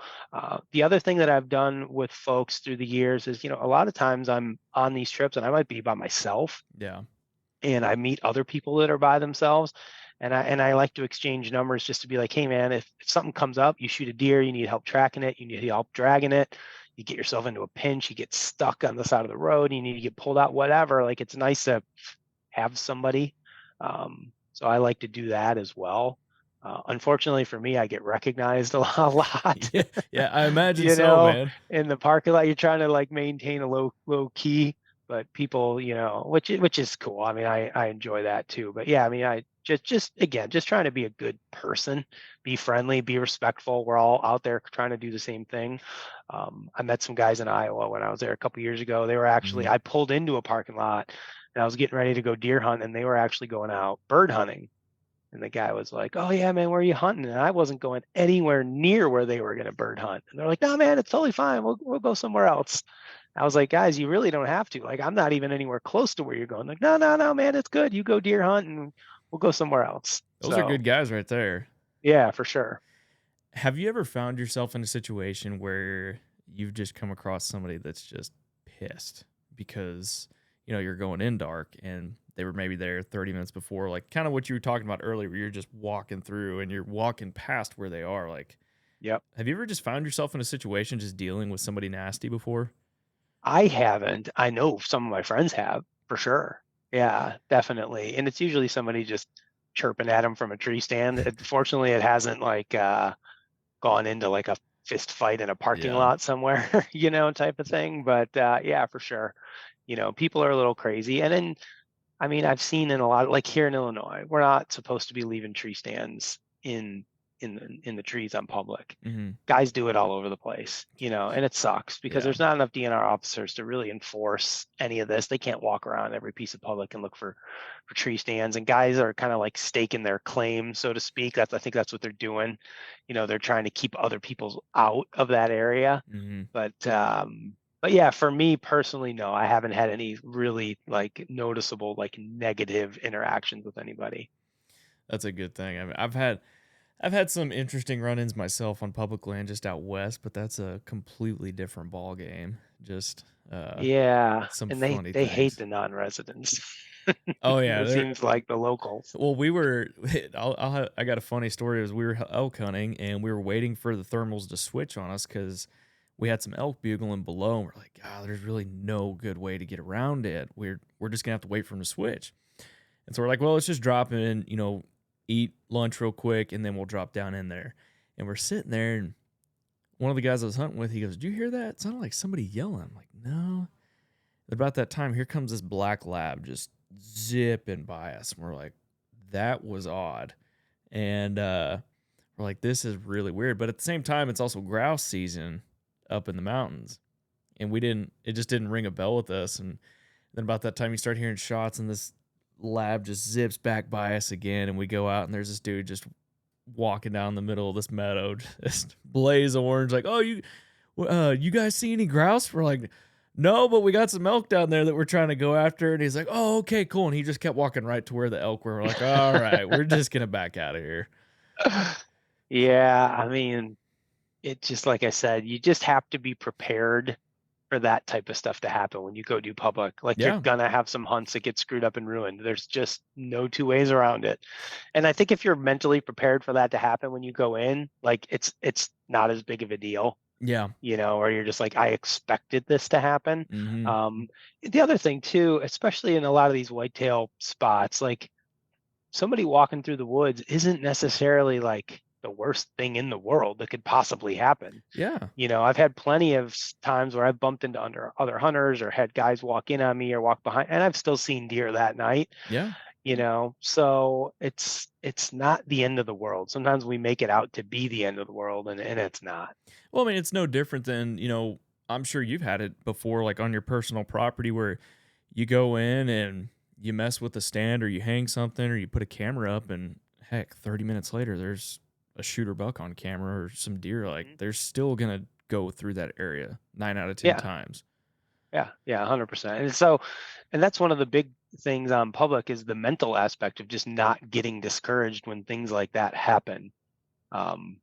Speaker 3: The other thing that I've done with folks through the years is, a lot of times I'm on these trips and I might be by myself,
Speaker 2: Yeah.
Speaker 3: and I meet other people that are by themselves. And I like to exchange numbers just to be like, hey man, if something comes up, you shoot a deer, you need help tracking it, you need help dragging it, you get yourself into a pinch, you get stuck on the side of the road, you need to get pulled out, whatever. Like it's nice to have somebody. So I like to do that as well. Unfortunately for me, I get recognized a lot.
Speaker 2: Yeah, yeah, I imagine
Speaker 3: You
Speaker 2: so,
Speaker 3: know,
Speaker 2: man.
Speaker 3: in the parking lot, you're trying to like maintain a low key, but people, which is cool. I mean, I enjoy that too. But yeah, I mean, I just again, just trying to be a good person, be friendly, be respectful. We're all out there trying to do the same thing. I met some guys in Iowa when I was there a couple years ago. They were actually,
Speaker 2: Mhm.
Speaker 3: I pulled into a parking lot and I was getting ready to go deer hunt, and they were actually going out bird hunting. And the guy was like, "Oh yeah, man, where are you hunting?" And I wasn't going anywhere near where they were going to bird hunt. And they're like, "No, man, it's totally fine. We'll go somewhere else." I was like, "Guys, you really don't have to. Like, I'm not even anywhere close to where you're going." Like, "No, no, no, man, it's good. You go deer hunt, and we'll go somewhere else."
Speaker 2: Those are good
Speaker 3: So
Speaker 2: guys right there.
Speaker 3: yeah, for sure.
Speaker 2: Have you ever found yourself in a situation where you've just come across somebody that's just pissed because, you're going in dark and they were maybe there 30 minutes before, like kind of what you were talking about earlier, where you're just walking through and you're walking past where they are. Like,
Speaker 3: Yep.
Speaker 2: have you ever just found yourself in a situation just dealing with somebody nasty before?
Speaker 3: I haven't. I know some of my friends have for sure. Yeah, definitely. And it's usually somebody just chirping at them from a tree stand. Fortunately, it hasn't like gone into like a fist fight in a parking
Speaker 2: Yeah.
Speaker 3: lot somewhere, type of thing. But yeah, for sure. People are a little crazy. And then, I mean, I've seen in a lot, like here in Illinois, we're not supposed to be leaving tree stands in the trees on public.
Speaker 2: Hmm.
Speaker 3: Guys do it all over the place, and it sucks because
Speaker 2: Yeah.
Speaker 3: there's not enough DNR officers to really enforce any of this. They can't walk around every piece of public and look for tree stands, and guys are kind of like staking their claim, so to speak. I think that's what they're doing. They're trying to keep other people out of that area.
Speaker 2: Hmm.
Speaker 3: But yeah, for me personally, no, I haven't had any really like noticeable like negative interactions with anybody.
Speaker 2: That's a good thing. I mean, I've had some interesting run-ins myself on public land just out west, but that's a completely different ball game. Just
Speaker 3: Yeah,
Speaker 2: some
Speaker 3: and they
Speaker 2: funny
Speaker 3: they hate
Speaker 2: things.
Speaker 3: the non-residents.
Speaker 2: Oh yeah,
Speaker 3: It
Speaker 2: they're
Speaker 3: seems like the locals.
Speaker 2: well. We were. I got a funny story. As we were elk hunting and we were waiting for the thermals to switch on us because we had some elk bugling below. And we're like, God, there's really no good way to get around it. We're just gonna have to wait for them to switch. And so we're like, well, let's just drop in. Eat lunch real quick, and then we'll drop down in there. And we're sitting there, and one of the guys I was hunting with, he goes, "Did you hear that? It sounded like somebody yelling." I'm like, "No." About that time, here comes this black lab just zipping by us. And we're like, that was odd. And we're like, this is really weird. But at the same time, it's also grouse season up in the mountains. And it just didn't ring a bell with us. And then about that time, you start hearing shots, and this lab just zips back by us again. And we go out, and there's this dude just walking down the middle of this meadow, just blaze orange, like, "Oh, you guys see any grouse?" We're like, "No, but we got some elk down there that we're trying to go after." And he's like, "Oh, okay, cool." And he just kept walking right to where the elk were. We're like, "All right, we're just gonna back out of here."
Speaker 3: Yeah, I mean, it just like I said, you just have to be prepared for that type of stuff to happen when you go do public. Like you're
Speaker 2: Yeah,
Speaker 3: gonna have some hunts that get screwed up and ruined. There's just no two ways around it. And I think if you're mentally prepared for that to happen when you go in, like it's not as big of a deal,
Speaker 2: yeah,
Speaker 3: or you're just like, I expected this to happen.
Speaker 2: mm-hmm,
Speaker 3: Um, the other thing too, especially in a lot of these whitetail spots, like somebody walking through the woods isn't necessarily like the worst thing in the world that could possibly happen.
Speaker 2: yeah,
Speaker 3: I've had plenty of times where I've bumped into under other hunters or had guys walk in on me or walk behind, and I've still seen deer that night.
Speaker 2: yeah.
Speaker 3: So it's not the end of the world. Sometimes we make it out to be the end of the world, and it's not.
Speaker 2: Well, I mean, it's no different than I'm sure you've had it before, like on your personal property, where you go in and you mess with the stand, or you hang something, or you put a camera up, and heck, 30 minutes later, there's a shooter buck on camera or some deer. Like,
Speaker 3: Mhm.
Speaker 2: they're still gonna go through that area 9 out of 10
Speaker 3: Yeah,
Speaker 2: times.
Speaker 3: yeah, 100%. And that's one of the big things on public is the mental aspect of just not getting discouraged when things like that happen. Um,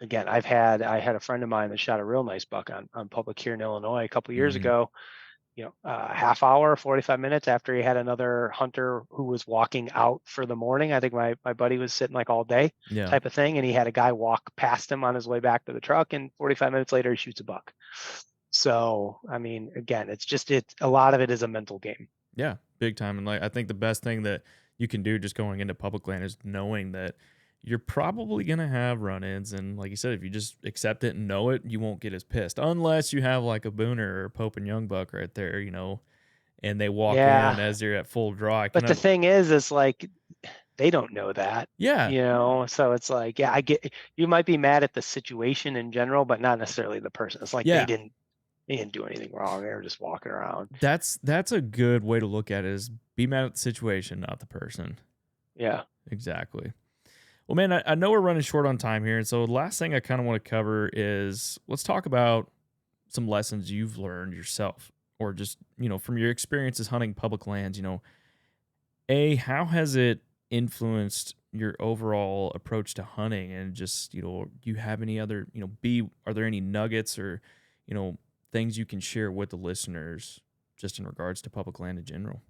Speaker 3: Again, I had a friend of mine that shot a real nice buck on public here in Illinois a couple years
Speaker 2: Hmm.
Speaker 3: ago. Half hour, 45 minutes after he had another hunter who was walking out for the morning. I think my buddy was sitting like all day
Speaker 2: Yeah,
Speaker 3: type of thing. And he had a guy walk past him on his way back to the truck. And 45 minutes later, he shoots a buck. So, I mean, again, a lot of it is a mental game.
Speaker 2: yeah, big time. And like, I think the best thing that you can do just going into public land is knowing that you're probably going to have run-ins. And like you said, if you just accept it and know it, you won't get as pissed unless you have like a Booner or a Pope and Youngbuck right there, and they walk in
Speaker 3: Yeah.
Speaker 2: as you're at full draw.
Speaker 3: But the thing is like they don't know that,
Speaker 2: Yeah.
Speaker 3: so it's like, yeah, I get you might be mad at the situation in general, but not necessarily the person. It's like
Speaker 2: Yeah.
Speaker 3: they didn't do anything wrong. They were just walking around.
Speaker 2: That's a good way to look at it, is be mad at the situation, not the person.
Speaker 3: Yeah.
Speaker 2: Exactly. Well, man, I know we're running short on time here. And so the last thing I kind of want to cover is let's talk about some lessons you've learned yourself, or just, from your experiences hunting public lands. How has it influenced your overall approach to hunting? And just, do you have any other, are there any nuggets or, things you can share with the listeners just in regards to public land in general?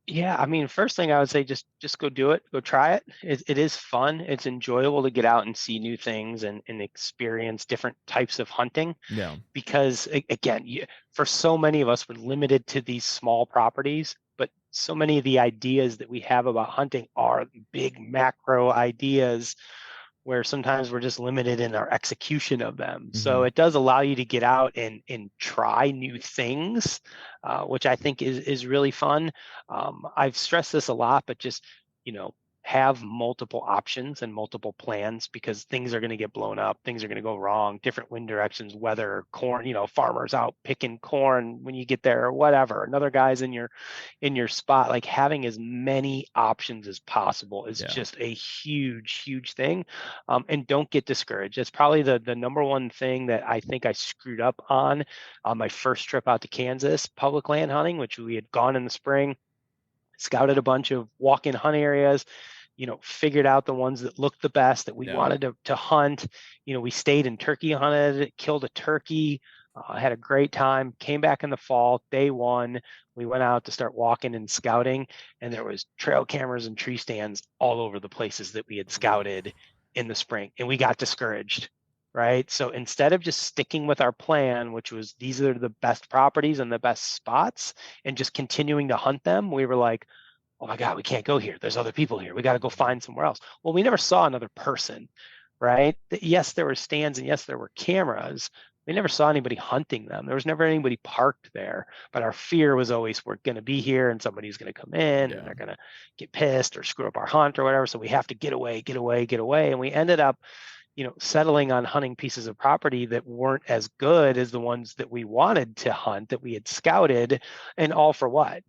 Speaker 3: Yeah, I mean, first thing I would say, just go do it, go try it. It is fun. It's enjoyable to get out and see new things and experience different types of hunting,
Speaker 2: Yeah.
Speaker 3: because again, for so many of us, we're limited to these small properties, but so many of the ideas that we have about hunting are big macro ideas where sometimes we're just limited in our execution of them. So
Speaker 2: Mm-hmm.
Speaker 3: it does allow you to get out and try new things, which I think is really fun. I've stressed this a lot, but just, you know, have multiple options and multiple plans, because things are going to get blown up, things are going to go wrong, different wind directions, weather, corn, farmers out picking corn when you get there or whatever. Another guy's in your spot. Like, having as many options as possible is
Speaker 2: Yeah.
Speaker 3: just a huge thing. And don't get discouraged. That's probably the number one thing that I think I screwed up on my first trip out to Kansas public land hunting, which we had gone in the spring, scouted a bunch of walk-in hunt areas, figured out the ones that looked the best that we
Speaker 2: Yeah.
Speaker 3: wanted to hunt. We stayed and turkey hunted, killed a turkey, had a great time, came back in the fall, day one. We went out to start walking and scouting, and there was trail cameras and tree stands all over the places that we had scouted in the spring, and we got discouraged. Right. So instead of just sticking with our plan, which was these are the best properties and the best spots, and just continuing to hunt them, we were like, oh my God, we can't go here. There's other people here. We got to go find somewhere else. Well, we never saw another person, right? Yes, there were stands and yes, there were cameras. We never saw anybody hunting them. There was never anybody parked there. But our fear was always, we're going to be here and somebody's going to come in and
Speaker 2: Yeah.
Speaker 3: they're going to get pissed or screw up our hunt or whatever. So we have to get away, get away, get away. And we ended up settling on hunting pieces of property that weren't as good as the ones that we wanted to hunt, that we had scouted, and all for what,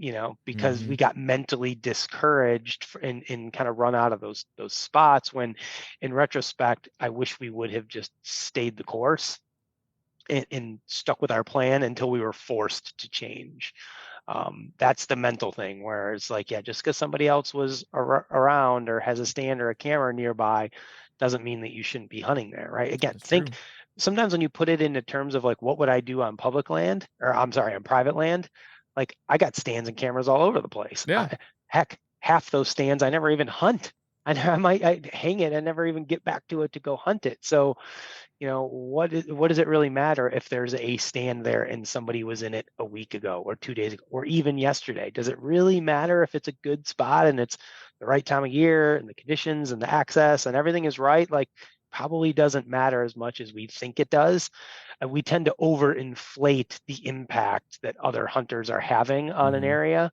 Speaker 3: because
Speaker 2: Mm-hmm.
Speaker 3: we got mentally discouraged and kind of run out of those spots, when in retrospect, I wish we would have just stayed the course and stuck with our plan until we were forced to change. That's the mental thing, where it's like, yeah, just because somebody else was around or has a stand or a camera nearby doesn't mean that you shouldn't be hunting there, right? Again,
Speaker 2: That's
Speaker 3: think
Speaker 2: true.
Speaker 3: sometimes when you put it into terms of like, what would I do on public land, or I'm sorry, on private land? Like, I got stands and cameras all over the place.
Speaker 2: Yeah.
Speaker 3: Heck, half those stands I never even hunt. I hang it and never even get back to it to go hunt it. So what does it really matter if there's a stand there and somebody was in it a week ago or 2 days ago or even yesterday? Does it really matter if it's a good spot and it's the right time of year and the conditions and the access and everything is right? Like, probably doesn't matter as much as we think it does. And we tend to overinflate the impact that other hunters are having on an
Speaker 2: Mm-hmm.
Speaker 3: area.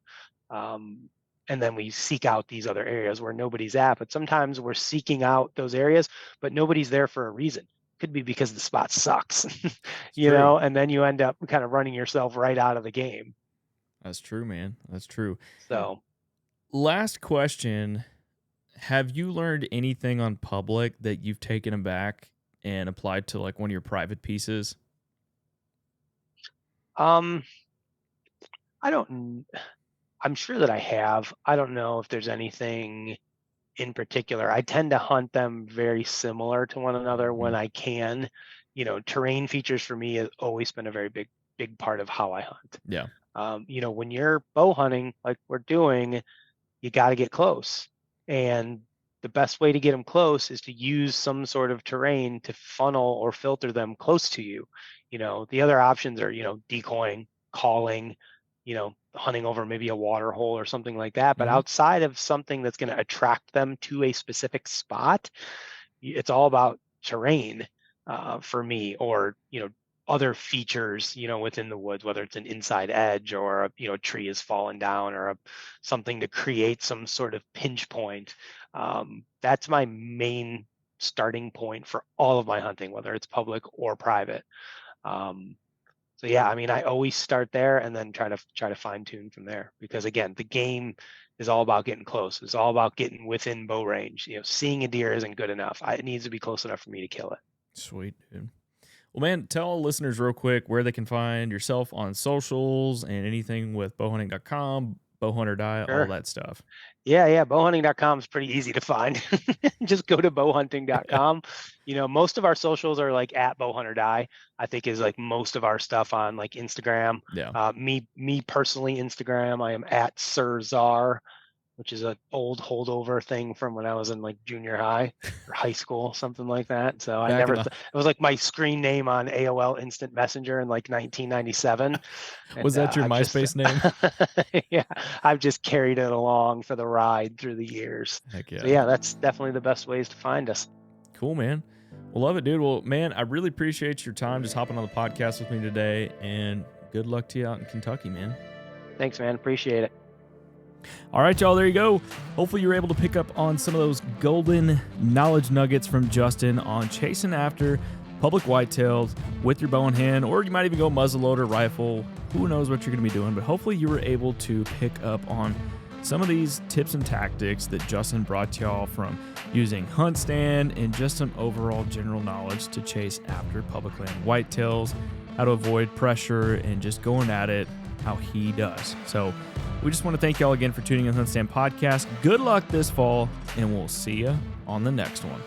Speaker 3: And then we seek out these other areas where nobody's at. But sometimes we're seeking out those areas, but nobody's there for a reason. Could be because the spot sucks,
Speaker 2: It's true.
Speaker 3: and then you end up kind of running yourself right out of the game.
Speaker 2: That's true, man. That's true.
Speaker 3: So,
Speaker 2: Last question. Have you learned anything on public that you've taken back and applied to like one of your private pieces?
Speaker 3: um, I don't, I'm sure that I have. I don't know if there's anything in particular. I tend to hunt them very similar to one another
Speaker 2: Mm-hmm.
Speaker 3: when I can. Terrain features for me has always been a very big part of how I hunt.
Speaker 2: Yeah.
Speaker 3: When you're bow hunting, like we're doing, you got to get close. And the best way to get them close is to use some sort of terrain to funnel or filter them close to you. The other options are, decoying, calling, hunting over maybe a water hole or something like that. But
Speaker 2: Mhm.
Speaker 3: outside of something that's going to attract them to a specific spot, it's all about terrain for me, or other features within the woods, whether it's an inside edge, or a tree has fallen down, or something to create some sort of pinch point. That's my main starting point for all of my hunting, whether it's public or private. So yeah, I mean, I always start there and then try to fine tune from there, because again, the game is all about getting close. It's all about getting within bow range. Seeing a deer isn't good enough. It needs to be close enough for me to kill it.
Speaker 2: Sweet, dude. Well, man, tell listeners real quick where they can find yourself on socials and anything with bowhunting.com, bowhunter die, all
Speaker 3: Sure.
Speaker 2: that stuff.
Speaker 3: Yeah. Bowhunting.com is pretty easy to find. Just go to bowhunting.com. Most of our socials are like at bowhunter.die, I think, is like most of our stuff on like Instagram.
Speaker 2: Yeah.
Speaker 3: Me personally, Instagram, I am at Zarr, which is an old holdover thing from when I was in like junior high or high school, something like that. So I
Speaker 2: Back in
Speaker 3: never,
Speaker 2: the-
Speaker 3: it was like my screen name on AOL Instant Messenger in like 1997.
Speaker 2: Was
Speaker 3: And
Speaker 2: that your
Speaker 3: I've just,
Speaker 2: MySpace name?
Speaker 3: yeah, I've just carried it along for the ride through the years.
Speaker 2: Heck yeah.
Speaker 3: So yeah, that's definitely the best ways to find us.
Speaker 2: Cool, man. Well, love it, dude. Well, man, I really appreciate your time just hopping on the podcast with me today, and good luck to you out in Kentucky, man.
Speaker 3: Thanks, man. Appreciate it.
Speaker 2: All right, y'all, there you go. Hopefully you were able to pick up on some of those golden knowledge nuggets from Justin on chasing after public whitetails with your bow in hand, or you might even go muzzleloader rifle. Who knows what you're going to be doing, but hopefully you were able to pick up on some of these tips and tactics that Justin brought to y'all from using HuntStand and just some overall general knowledge to chase after public land whitetails, how to avoid pressure, and just going at it how he does. So we just want to thank y'all again for tuning in to the HuntStand podcast. Good luck this fall, and we'll see you on the next one.